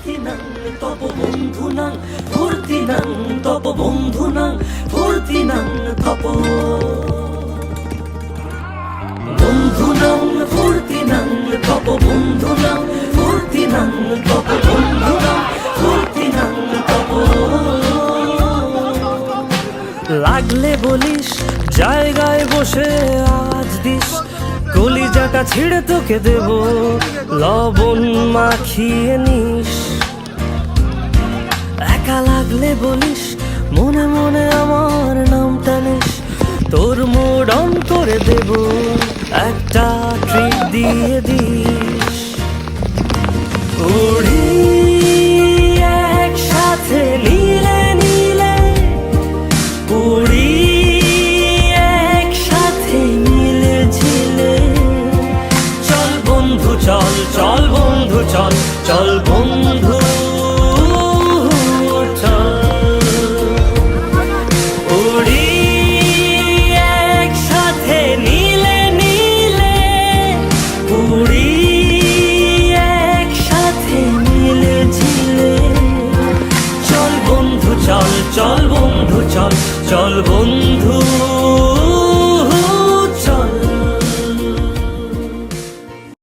ফুর্তিনাং তব বন্ধুনাং ফুর্তিনাং তব বন্ধুনাং ফুর্তিনাং তব বন্ধুনাং ফুর্তিনাং তব বন্ধুনাং ফুর্তিনাং তব বন্ধুনাং ফুর্তিনাং তব। লাগলে বলিস জায়গায় বসে আজ দিস, কলিজাটা ছিঁড়ে তোকে দেব লবণ মাখিয়ে নিস। একা লাগলে বলিস মনে মনে আমার নামটা নিস, তোর মুড অন করে দেব একটা ট্রিট দিয়ে দিস। উড়ি একসাথে নীলে নীলে, উড়ি একসাথে নীলে ঝিলে। চল বন্ধু চল, চল বন্ধু চল, চল বন্ধু চল। উড়ি একসাথে নীলে নীলে, উড়ি একসাথে নীলে ঝিলে। চল বন্ধু চল, চল বন্ধু চল, চল বন্ধু